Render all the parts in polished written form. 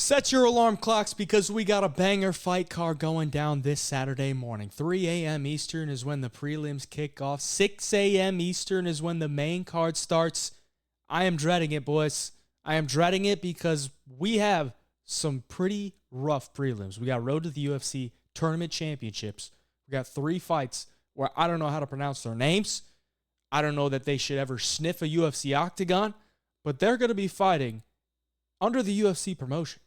Set your alarm clocks because we got a banger fight card going down this Saturday morning. 3 a.m. Eastern is when the prelims kick off. 6 a.m. Eastern is when the main card starts. I am dreading it, boys. I am dreading it because we have some pretty rough prelims. We got Road to the UFC Tournament Championships. We got 3 fights where I don't know how to pronounce their names. I don't know that they should ever sniff a UFC octagon, but they're going to be fighting under the UFC promotion.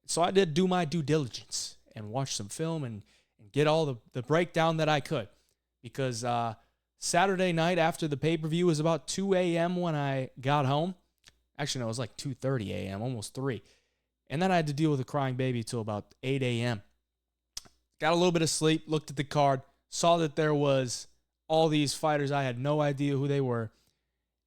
So I did do my due diligence and watch some film and get all the breakdown that I could. Because Saturday night after the pay-per-view was about 2 a.m. when I got home. Actually, no, it was like 2:30 a.m., almost 3. And then I had to deal with a crying baby till about 8 a.m. Got a little bit of sleep, looked at the card, saw that there was all these fighters. I had no idea who they were.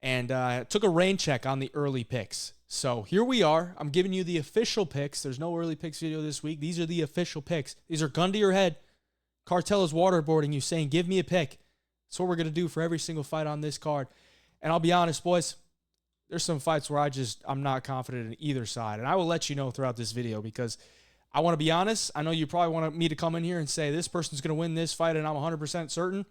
And took a rain check on the early picks. So here we are. I'm giving you the official picks. There's no early picks video this week. These are the official picks. These are gun to your head. Cartel is waterboarding you, saying, give me a pick. That's what we're going to do for every single fight on this card. And I'll be honest, boys, there's some fights where I'm not confident in either side. And I will let you know throughout this video because I want to be honest. I know you probably want me to come in here and say this person's going to win this fight and I'm 100% certain.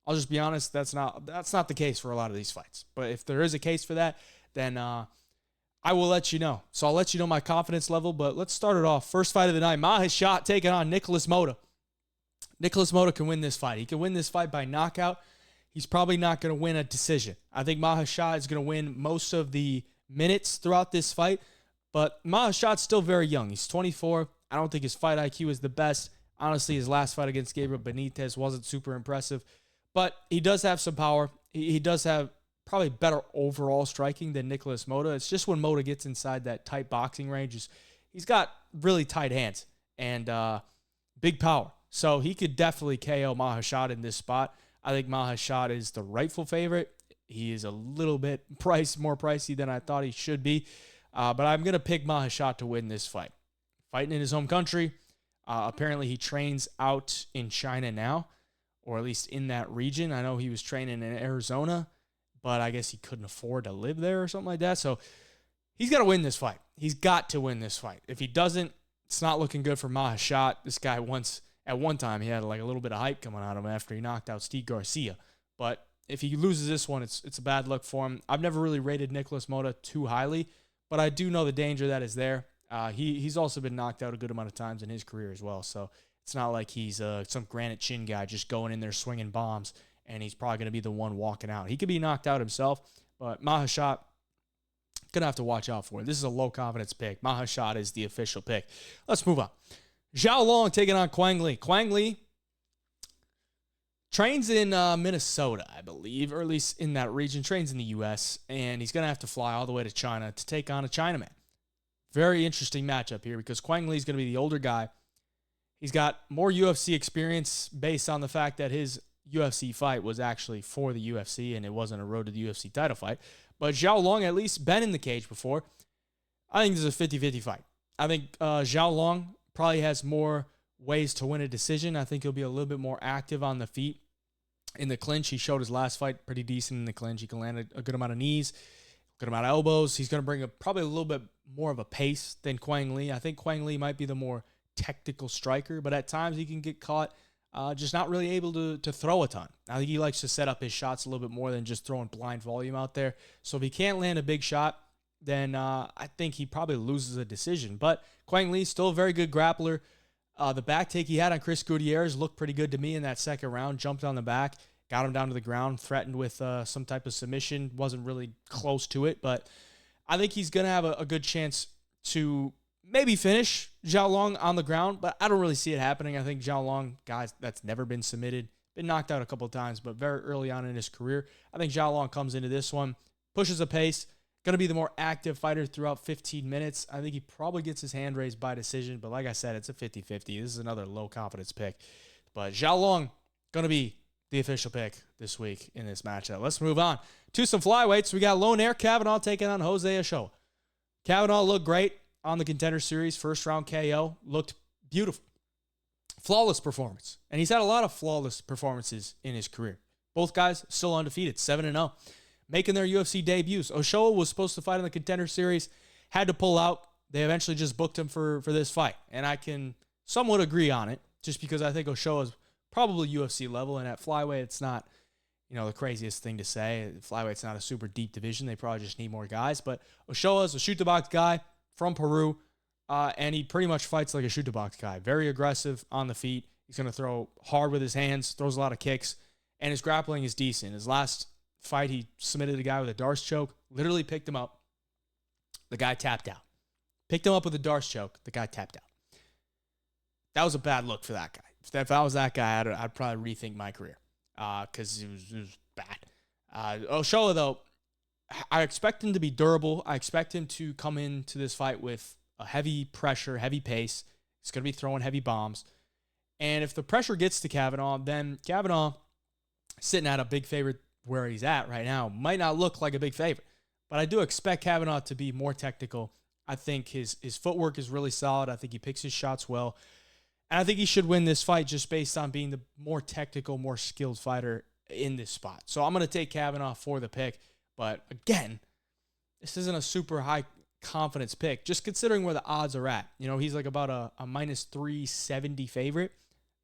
I'll just be honest, that's not the case for a lot of these fights. But if there is a case for that, then I will let you know. So I'll let you know my confidence level, but let's start it off. First fight of the night, Maheshate taking on Motta. Motta can win this fight. He can win this fight by knockout. He's probably not going to win a decision. I think Maheshate is going to win most of the minutes throughout this fight, but Maheshate's still very young. He's 24. I don't think his fight IQ is the best. Honestly, his last fight against Gabriel Benitez wasn't super impressive, but he does have some power. He does have probably better overall striking than Motta. It's just when Motta gets inside that tight boxing range, he's got really tight hands and big power. So he could definitely KO Maheshate in this spot. I think Maheshate is the rightful favorite. He is a little bit more pricey than I thought he should be. But I'm going to pick Maheshate to win this fight. Fighting in his home country. Apparently he trains out in China now, or at least in that region. I know he was training in Arizona, but I guess he couldn't afford to live there or something like that. So he's got to win this fight. He's got to win this fight. If he doesn't, it's not looking good for Maheshate. This guy at one time, he had like a little bit of hype coming out of him after he knocked out Steve Garcia. But if he loses this one, it's a bad look for him. I've never really rated Motta too highly, but I do know the danger that is there. He's also been knocked out a good amount of times in his career as well. So it's not like he's some granite chin guy just going in there swinging bombs, and he's probably going to be the one walking out. He could be knocked out himself, but Maheshate, going to have to watch out for it. This is a low-confidence pick. Maheshate is the official pick. Let's move on. Xiaolong taking on Quang Le. Quang Le trains in Minnesota, I believe, or at least in that region. Trains in the U.S., and he's going to have to fly all the way to China to take on a Chinaman. Very interesting matchup here because Quang Le is going to be the older guy. He's got more UFC experience based on the fact that his UFC fight was actually for the UFC and it wasn't a road to the UFC title fight. But Xiaolong at least been in the cage before. I think this is a 50-50 fight. I think Xiaolong probably has more ways to win a decision. I think he'll be a little bit more active on the feet. In the clinch, he showed his last fight pretty decent in the clinch. He can land a good amount of knees, good amount of elbows. He's going to bring probably a little bit more of a pace than Quang Le. I think Quang Le might be the more technical striker, but at times he can get caught just not really able to throw a ton. I think he likes to set up his shots a little bit more than just throwing blind volume out there. So if he can't land a big shot, then I think he probably loses a decision. But Quang Le, still a very good grappler. The back take he had on Chris Gutierrez looked pretty good to me in that second round. Jumped on the back, got him down to the ground, threatened with some type of submission. Wasn't really close to it, but I think he's going to have a good chance to maybe finish Xiaolong on the ground, but I don't really see it happening. I think Xiaolong, guys, that's never been submitted, been knocked out a couple of times, but very early on in his career. I think Xiaolong comes into this one, pushes a pace, going to be the more active fighter throughout 15 minutes. I think he probably gets his hand raised by decision, but like I said, it's a 50-50. This is another low-confidence pick. But Xiaolong, going to be the official pick this week in this matchup. Let's move on to some flyweights. We got Lone Air Kavanagh taking on Jose Ochoa. Kavanagh looked great on the Contender Series. First round KO. Looked beautiful. Flawless performance. And he's had a lot of flawless performances in his career. Both guys still undefeated, 7-0. Making their UFC debuts. Ochoa was supposed to fight in the Contender Series. Had to pull out. they eventually just booked him for this fight. And I can somewhat agree on it, just because I think Ochoa is probably UFC level, and at flyweight, it's not, the craziest thing to say. Flyweight's not a super deep division. They probably just need more guys. But Ochoa is a shoot-the-box guy from Peru, and he pretty much fights like a shoot-the-box guy. Very aggressive on the feet. He's going to throw hard with his hands, throws a lot of kicks, and his grappling is decent. His last fight, he submitted a guy with a Darce choke, literally picked him up. The guy tapped out. Picked him up with a Darce choke. The guy tapped out. That was a bad look for that guy. If I was that guy, I'd probably rethink my career. Because it was bad. Ochoa, though, I expect him to be durable. I expect him to come into this fight with a heavy pressure, heavy pace. He's going to be throwing heavy bombs. And if the pressure gets to Kavanagh, then Kavanagh, sitting at a big favorite where he's at right now, might not look like a big favorite. But I do expect Kavanagh to be more technical. I think his footwork is really solid. I think he picks his shots well. And I think he should win this fight just based on being the more technical, more skilled fighter in this spot. So I'm going to take Kavanagh for the pick. But again, this isn't a super high confidence pick, just considering where the odds are at. He's like about a minus 370 favorite.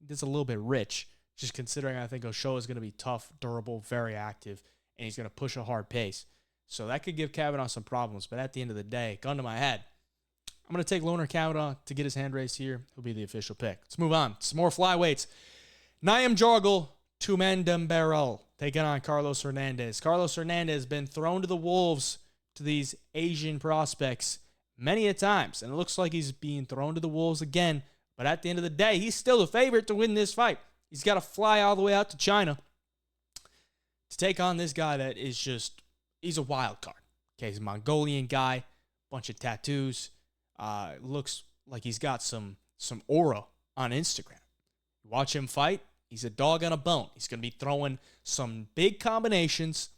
That's a little bit rich, just considering I think Ochoa is going to be tough, durable, very active, and he's going to push a hard pace. So that could give Kavanagh some problems. But at the end of the day, gun to my head, I'm going to take Loner Kavanagh to get his hand raised here. He'll be the official pick. Let's move on. Some more flyweights. Tumendemberel, Tumendemberel taking on Carlos Hernandez. Carlos Hernandez has been thrown to the wolves to these Asian prospects many a times, and it looks like he's being thrown to the wolves again. But at the end of the day, he's still the favorite to win this fight. He's got to fly all the way out to China to take on this guy that is just, he's a wild card. Okay, he's a Mongolian guy, bunch of tattoos. Looks like he's got some aura on Instagram. Watch him fight. He's a dog on a bone. He's going to be throwing some big combinations.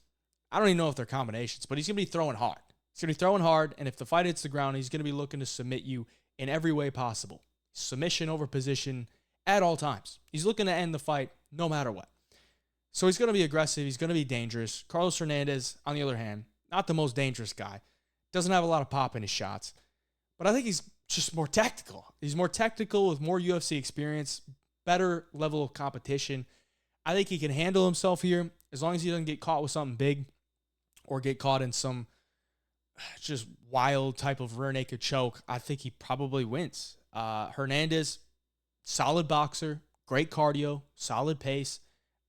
I don't even know if they're combinations, but he's going to be throwing hard. He's going to be throwing hard, and if the fight hits the ground, he's going to be looking to submit you in every way possible. Submission over position at all times. He's looking to end the fight no matter what. So he's going to be aggressive. He's going to be dangerous. Carlos Hernandez, on the other hand, not the most dangerous guy. Doesn't have a lot of pop in his shots. But I think he's just more tactical. He's more technical with more UFC experience, better level of competition. I think he can handle himself here as long as he doesn't get caught with something big or get caught in some just wild type of rear naked choke. I think he probably wins. Hernandez, solid boxer, great cardio, solid pace.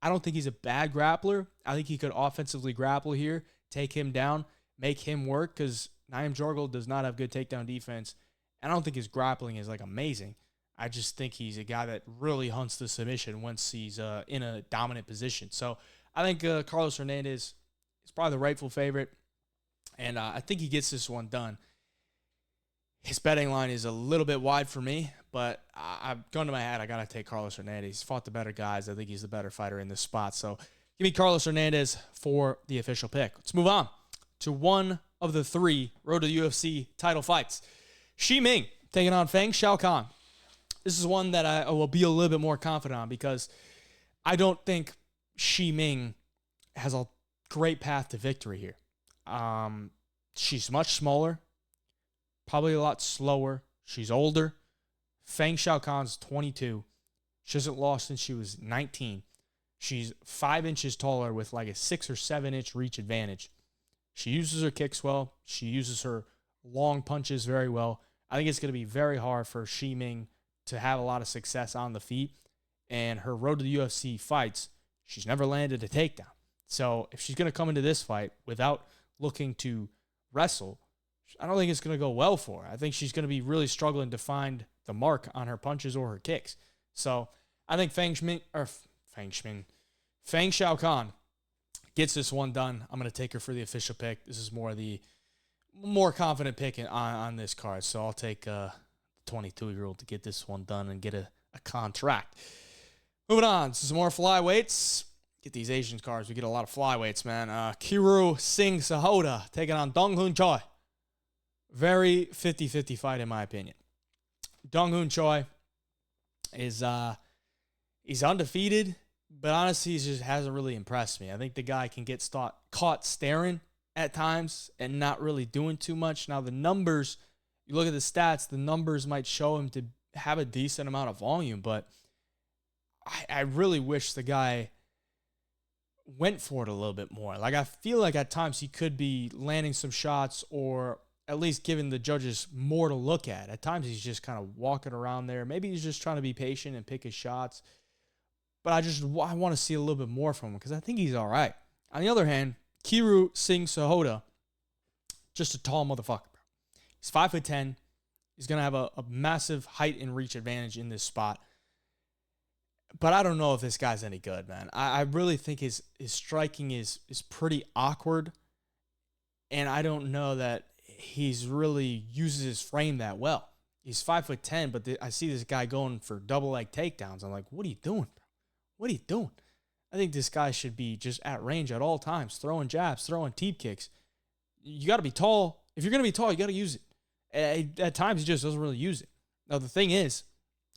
I don't think he's a bad grappler. I think he could offensively grapple here, take him down, make him work, because Tumendemberel does not have good takedown defense. And I don't think his grappling is like amazing. I just think he's a guy that really hunts the submission once he's in a dominant position. So I think Carlos Hernandez is probably the rightful favorite. And I think he gets this one done. His betting line is a little bit wide for me, but I've gone to my head. I got to take Carlos Hernandez. He's fought the better guys. I think he's the better fighter in this spot. So give me Carlos Hernandez for the official pick. Let's move on to one of the three Road to the UFC title fights. Ming taking on Xiocan. This is one that I will be a little bit more confident on because I don't think Ming has a great path to victory here. She's much smaller, probably a lot slower. She's older. Xiocan's 22. She hasn't lost since she was 19. She's 5 inches taller with like a 6 or 7 inch reach advantage. She uses her kicks well. She uses her long punches very well. I think it's going to be very hard for Ming to have a lot of success on the feet. And her road to the UFC fights, she's never landed a takedown. So if she's going to come into this fight without looking to wrestle, I don't think it's going to go well for her. I think she's going to be really struggling to find the mark on her punches or her kicks. So I think Xiocan gets this one done. I'm going to take her for the official pick. This is more confident pick on this card. So I'll take the 22-year-old to get this one done and get a contract. Moving on to some more flyweights. Get these Asian cards. We get a lot of flyweights, man. Kiru Singh Sahota taking on Donghoon Choi. Very 50-50 fight, in my opinion. Donghoon Choi is he's undefeated, but honestly, he just hasn't really impressed me. I think the guy can get caught staring at times and not really doing too much. Now, the numbers You look at the stats, the numbers might show him to have a decent amount of volume, but I really wish the guy went for it a little bit more. Like, I feel like at times he could be landing some shots or at least giving the judges more to look at. At times he's just kind of walking around there. Maybe he's just trying to be patient and pick his shots. But I want to see a little bit more from him because I think he's all right. On the other hand, Kiro Singh Sahota, just a tall motherfucker. He's 5'10". He's going to have a massive height and reach advantage in this spot. But I don't know if this guy's any good, man. I really think his striking is pretty awkward. And I don't know that he's really uses his frame that well. He's 5'10", but I see this guy going for double leg takedowns. I'm like, what are you doing, bro? What are you doing? I think this guy should be just at range at all times, throwing jabs, throwing teep kicks. You got to be tall. If you're going to be tall, you got to use it. At times, he just doesn't really use it. Now, the thing is,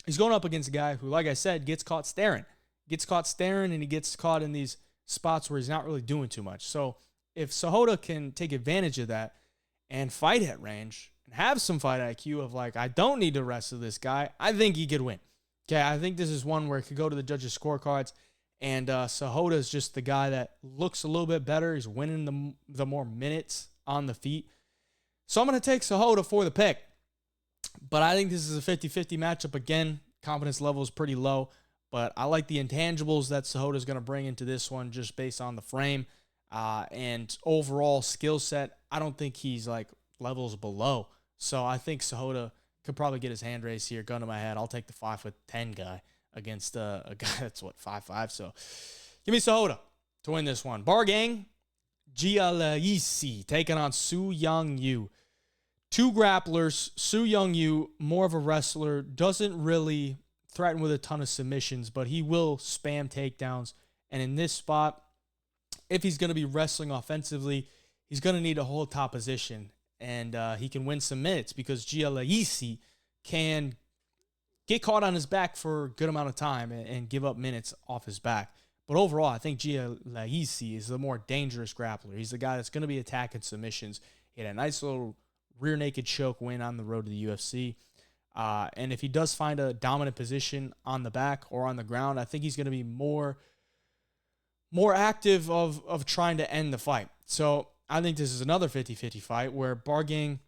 he's going up against a guy who, like I said, gets caught staring. And he gets caught in these spots where he's not really doing too much. So if Sahota can take advantage of that and fight at range and have some fight IQ of like, I don't need to wrestle this guy, I think he could win. Okay, I think this is one where it could go to the judges' scorecards, and Sahota is just the guy that looks a little bit better. He's winning the more minutes on the feet. So I'm going to take Sahota for the pick. But I think this is a 50-50 matchup. Again, confidence level is pretty low. But I like the intangibles that Sahota is going to bring into this one just based on the frame. And overall skill set, I don't think he's like levels below. So I think Sahota could probably get his hand raised here. Gun to my head. I'll take the 5'10" guy against a guy that's, 5'5". So give me Sahota to win this one. Bargang, Jieleyisi taking on Su Young Yu. Two grapplers. Su Young Yu, more of a wrestler, doesn't really threaten with a ton of submissions, but he will spam takedowns. And in this spot, if he's going to be wrestling offensively, he's going to need to hold top position. And he can win some minutes because Jieleyisi can get caught on his back for a good amount of time and give up minutes off his back. But overall, I think Jieleyisi is the more dangerous grappler. He's the guy that's going to be attacking submissions. He had a nice little rear naked choke win on the road to the UFC. And if he does find a dominant position on the back or on the ground, I think he's going to be more active of trying to end the fight. So I think this is another 50-50 fight where Bargang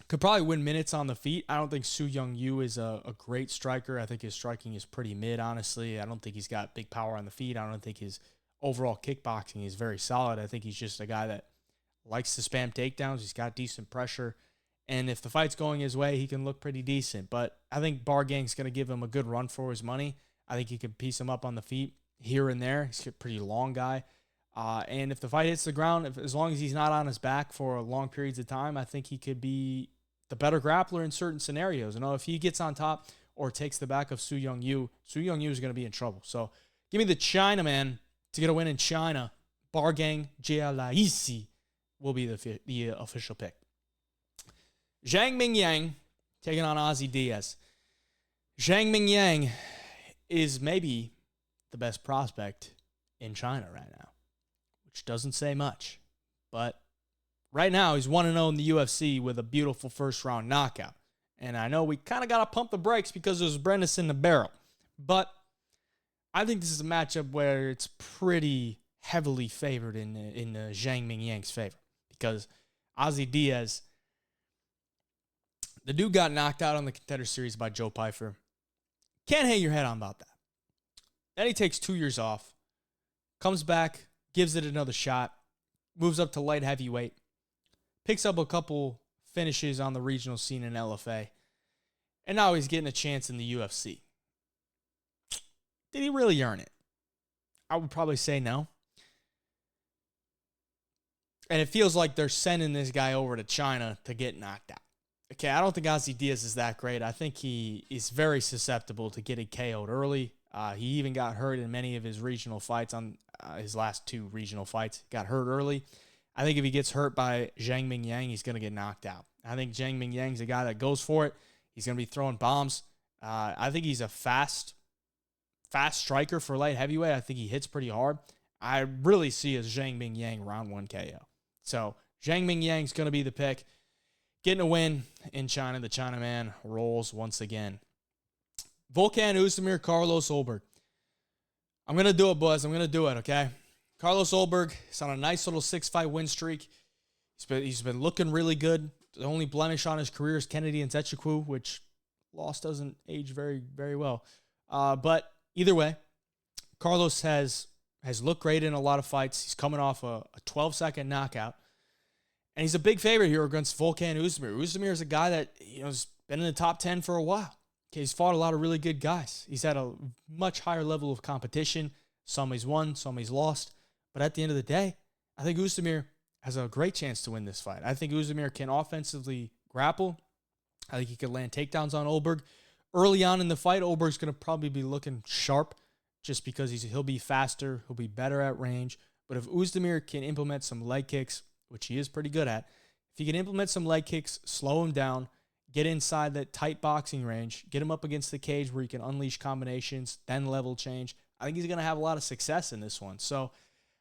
could probably win minutes on the feet. I don't think Su Young Yu is a great striker. I think his striking is pretty mid, honestly. I don't think he's got big power on the feet. I don't think his overall kickboxing is very solid. I think he's just a guy that likes to spam takedowns. He's got decent pressure. And if the fight's going his way, he can look pretty decent. But I think Bargang's going to give him a good run for his money. I think he can piece him up on the feet here and there. He's a pretty long guy. And if the fight hits the ground, as long as he's not on his back for long periods of time, I think he could be the better grappler in certain scenarios. You know, if he gets on top or takes the back of Su Young Yu is going to be in trouble. So give me the Chinaman to get a win in China. Bargang Jieleyisi will be the official pick. Zhang Mingyang taking on Ozzy Diaz. Zhang Mingyang is maybe the best prospect in China right now, which doesn't say much. But right now, he's 1-0 in the UFC with a beautiful first-round knockout. And I know we kind of got to pump the brakes because there's Brendan in the barrel. But I think this is a matchup where it's pretty heavily favored in Zhang Mingyang's favor. Because Ozzy Diaz, the dude got knocked out on the Contender Series by Joe Pyfer. Can't hang your head on about that. Then he takes 2 years off, comes back, gives it another shot, moves up to light heavyweight, picks up a couple finishes on the regional scene in LFA, and now he's getting a chance in the UFC. Did he really earn it? I would probably say no. And it feels like they're sending this guy over to China to get knocked out. Okay, I don't think Ozzy Diaz is that great. I think he is very susceptible to getting KO'd early. He even got hurt in many of his regional fights on his last 2 regional fights. Got hurt early. I think if he gets hurt by Zhang Mingyang, he's going to get knocked out. I think Zhang Mingyang's a guy that goes for it. He's going to be throwing bombs. I think he's a fast striker for light heavyweight. I think he hits pretty hard. I really see as Zhang Mingyang round 1 KO. So Zhang Mingyang's going to be the pick. getting a win in China. The Chinaman rolls once again. Volkan Oezdemir, Carlos Ulberg. I'm going to do it, boys. I'm going to do it, okay? Carlos Ulberg is on a nice little 6-fight win streak. He's been looking really good. The only blemish on his career is Kennedy and Nzechukwu, which loss doesn't age very, very well. But either way, Carlos has looked great in a lot of fights. He's coming off a 12-second knockout. And he's a big favorite here against Volkan Oezdemir. Oezdemir is a guy that has been in the top 10 for a while. Okay, he's fought a lot of really good guys. He's had a much higher level of competition. Some he's won, some he's lost. But at the end of the day, I think Oezdemir has a great chance to win this fight. I think Oezdemir can offensively grapple. I think he could land takedowns on Ulberg. Early on in the fight, Ulberg's going to probably be looking sharp just because he'll be faster, he'll be better at range. But if Oezdemir can implement some leg kicks, which he is pretty good at, if he can implement some leg kicks, slow him down, get inside that tight boxing range, get him up against the cage where he can unleash combinations, then level change, I think he's going to have a lot of success in this one. So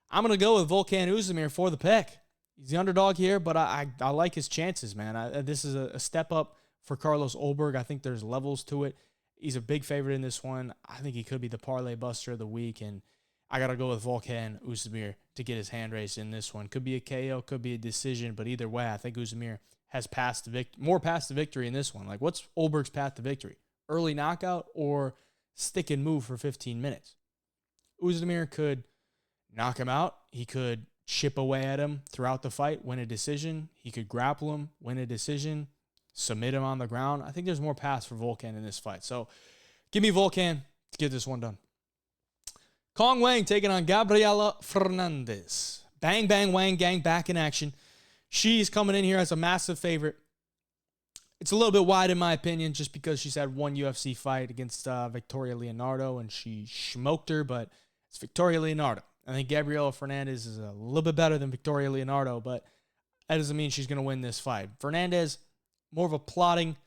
I'm going to go with Volkan Oezdemir for the pick. He's the underdog here, but I like his chances, man. This is a step up for Carlos Ulberg. I think there's levels to it. He's a big favorite in this one. I think he could be the parlay buster of the week, and I got to go with Volkan Oezdemir to get his hand raised in this one. Could be a KO, could be a decision, but either way, I think Oezdemir has more past the victory in this one. Like, what's Ulberg's path to victory? Early knockout or stick and move for 15 minutes? Oezdemir could knock him out. He could chip away at him throughout the fight, win a decision. He could grapple him, win a decision, submit him on the ground. I think there's more paths for Volkan in this fight. So give me Volkan to get this one done. Wang taking on Gabriela Fernandes. Bang, bang, Wang gang back in action. She's coming in here as a massive favorite. It's a little bit wide in my opinion just because she's had one UFC fight against Victoria Leonardo and she smoked her, but it's Victoria Leonardo. I think Gabriela Fernandes is a little bit better than Victoria Leonardo, but that doesn't mean she's going to win this fight. Fernandes, more of a plotting,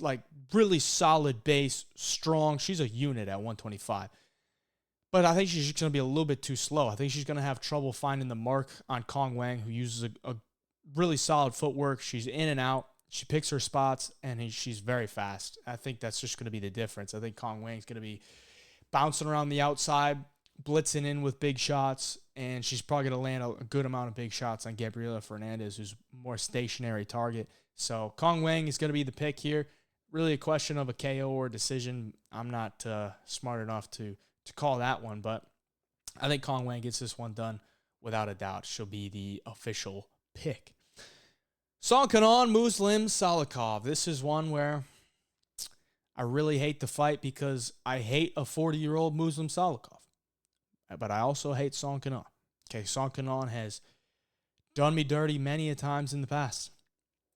like really solid base, strong. She's a unit at 125. But I think she's just going to be a little bit too slow. I think she's going to have trouble finding the mark on Wang, who uses a really solid footwork. She's in and out. She picks her spots, and she's very fast. I think that's just going to be the difference. I think Wang's going to be bouncing around the outside, blitzing in with big shots, and she's probably going to land a good amount of big shots on Gabriela Fernandes, who's a more stationary target. So Wang is going to be the pick here. Really a question of a KO or a decision. I'm not smart enough to call that one, but I think Wang gets this one done without a doubt. She'll be the official pick. Kenan, Muslim, Salikhov. This is one where I really hate the fight because I hate a 40-year-old Muslim Salikhov. But I also hate Kenan. Okay, Kenan has done me dirty many a times in the past.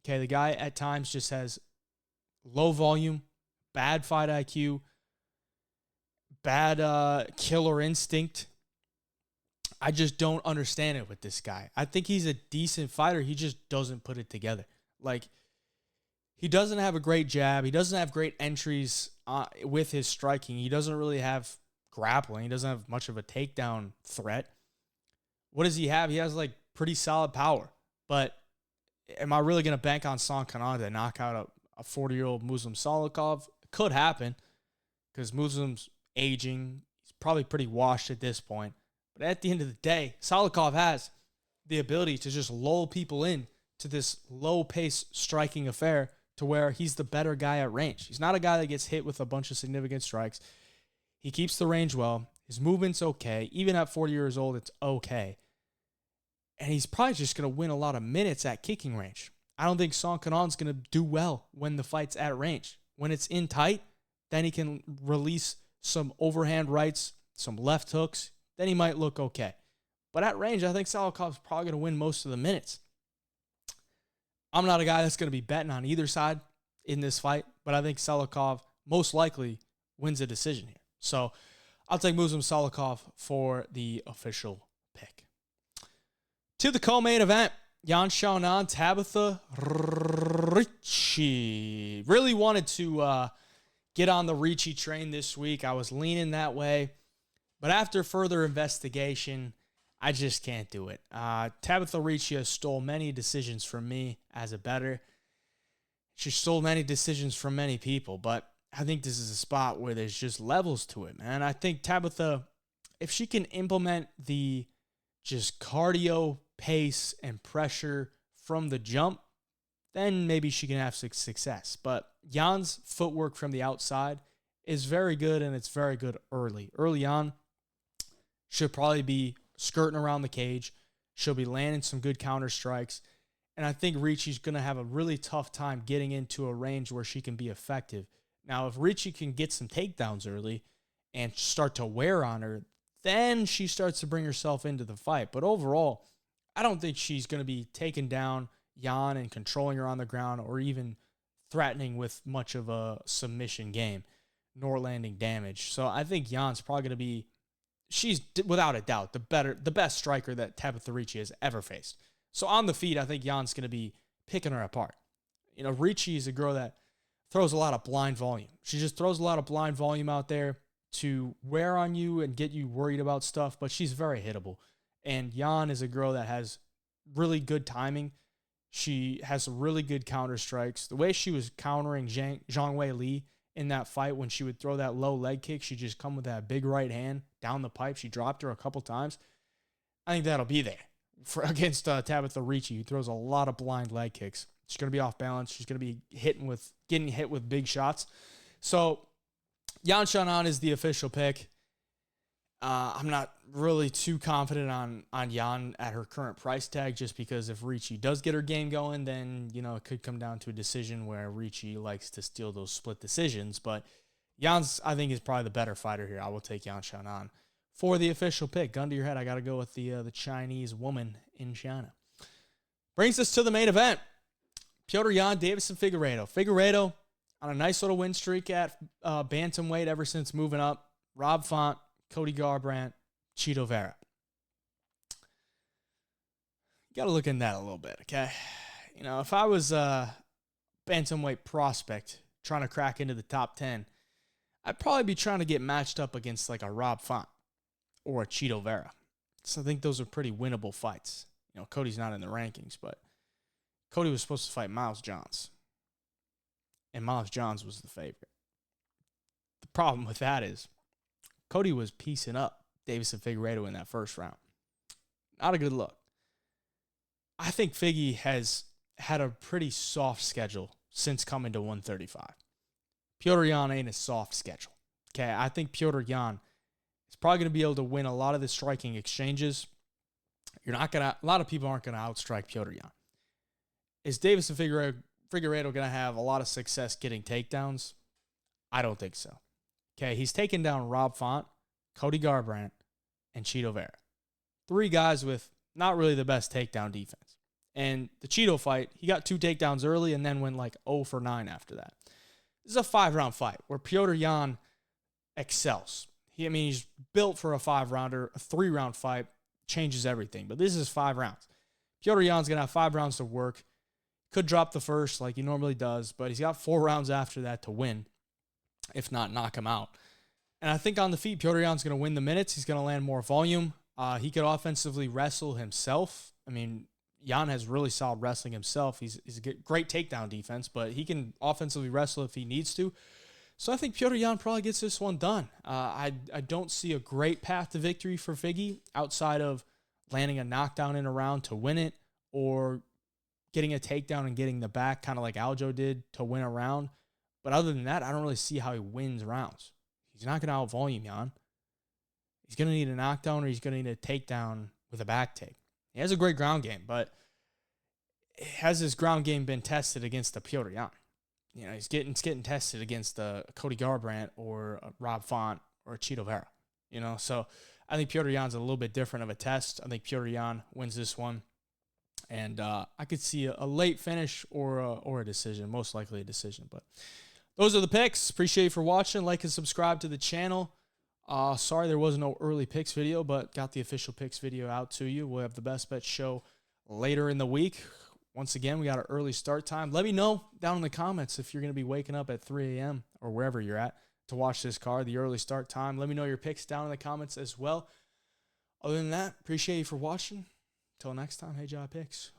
Okay, the guy at times just has low volume, bad fight IQ, bad killer instinct. I just don't understand it with this guy. I think he's a decent fighter. He just doesn't put it together. Like, he doesn't have a great jab. He doesn't have great entries with his striking. He doesn't really have grappling. He doesn't have much of a takedown threat. What does he have? He has, like, pretty solid power. But am I really going to bank on Kenan to knock out a 40-year-old Muslim Salikhov? It could happen because Muslim's aging. He's probably pretty washed at this point. But at the end of the day, Salikhov has the ability to just lull people in to this low-pace striking affair to where he's the better guy at range. He's not a guy that gets hit with a bunch of significant strikes. He keeps the range well. His movement's okay. Even at 40 years old, it's okay. And he's probably just going to win a lot of minutes at kicking range. I don't think Kenan's going to do well when the fight's at range. When it's in tight, then he can release some overhand rights, some left hooks. Then he might look okay. But at range, I think Salikhov's probably going to win most of the minutes. I'm not a guy that's going to be betting on either side in this fight, but I think Salikhov most likely wins a decision here. So I'll take Muslim Salikhov for the official pick. To the co-main event, Xionan, Tabitha Ricci. Really wanted to get on the Ricci train this week. I was leaning that way. But after further investigation, I just can't do it. Tabitha Ricci has stole many decisions from me as a bettor. She stole many decisions from many people, but I think this is a spot where there's just levels to it, man. I think Tabitha, if she can implement the just cardio, pace, and pressure from the jump, then maybe she can have success. But Jan's footwork from the outside is very good, and it's very good early. Early on, she'll probably be skirting around the cage. She'll be landing some good counter strikes. And I think Ricci's going to have a really tough time getting into a range where she can be effective. Now, if Ricci can get some takedowns early and start to wear on her, then she starts to bring herself into the fight. But overall, I don't think she's going to be taking down Jan and controlling her on the ground or even threatening with much of a submission game, nor landing damage. So I think Jan's probably going to be, she's without a doubt the best striker that Tabitha Ricci has ever faced. So on the feet, I think Jan's going to be picking her apart. You know, Ricci is a girl that throws a lot of blind volume. She just throws a lot of blind volume out there to wear on you and get you worried about stuff, but she's very hittable. And Jan is a girl that has really good timing. She has some really good counter strikes. The way she was countering Zhang Wei Li in that fight when she would throw that low leg kick, she'd just come with that big right hand down the pipe. She dropped her a couple times. I think that'll be there against Tabitha Ricci, who throws a lot of blind leg kicks. She's going to be off balance. She's going to be getting hit with big shots. So Xionan is the official pick. I'm not really too confident on Jan at her current price tag, just because if Ricci does get her game going, then, you know, it could come down to a decision where Ricci likes to steal those split decisions. But Jan's, I think, is probably the better fighter here. I will take Xionan for the official pick. Gun to your head, I got to go with the Chinese woman in China. Brings us to the main event. Petr Yan, Deiveson Figueiredo. Figueiredo on a nice little win streak at bantamweight ever since moving up. Rob Font, Cody Garbrandt, Chito Vera. You got to look in that a little bit, okay? You know, if I was a bantamweight prospect trying to crack into the top 10, I'd probably be trying to get matched up against like a Rob Font or a Chito Vera. So I think those are pretty winnable fights. You know, Cody's not in the rankings, but Cody was supposed to fight Miles Johns. And Miles Johns was the favorite. The problem with that is Cody was piecing up Deiveson Figueiredo in that first round. Not a good look. I think Figgy has had a pretty soft schedule since coming to 135. Petr Yan ain't a soft schedule. Okay, I think Petr Yan is probably going to be able to win a lot of the striking exchanges. A lot of people aren't going to outstrike Petr Yan. Is Deiveson Figueiredo going to have a lot of success getting takedowns? I don't think so. Okay, he's taken down Rob Font, Cody Garbrandt, and Chito Vera. 3 guys with not really the best takedown defense. And the Chito fight, he got 2 takedowns early and then went like 0 for 9 after that. This is a 5-round fight where Petr Yan excels. He's built for a 5-rounder. A 3-round fight changes everything. But this is 5 rounds. Petr Yan's going to have 5 rounds to work. Could drop the first like he normally does, but he's got 4 rounds after that to win, if not knock him out. And I think on the feet, Petr Yan's going to win the minutes. He's going to land more volume. He could offensively wrestle himself. I mean, Yan has really solid wrestling himself. He's a great takedown defense, but he can offensively wrestle if he needs to. So I think Petr Yan probably gets this one done. I don't see a great path to victory for Figgy outside of landing a knockdown in a round to win it or getting a takedown and getting the back, kind of like Aljo did to win a round. But other than that, I don't really see how he wins rounds. He's not going to out-volume Yan. He's going to need a knockdown or he's going to need a takedown with a back take. He has a great ground game, but has his ground game been tested against the Petr Yan? You know, it's getting tested against Cody Garbrandt or Rob Font or Chito Vera. You know, so I think Petr Yan's a little bit different of a test. I think Petr Yan wins this one. And I could see a late finish or a decision, most likely a decision. But those are the picks. Appreciate you for watching. Like and subscribe to the channel. Sorry there was no early picks video, but got the official picks video out to you. We'll have the best bet show later in the week. Once again, we got an early start time. Let me know down in the comments if you're going to be waking up at 3 a.m. or wherever you're at to watch this card, the early start time. Let me know your picks down in the comments as well. Other than that, appreciate you for watching. Till next time, hey, Jai Picks.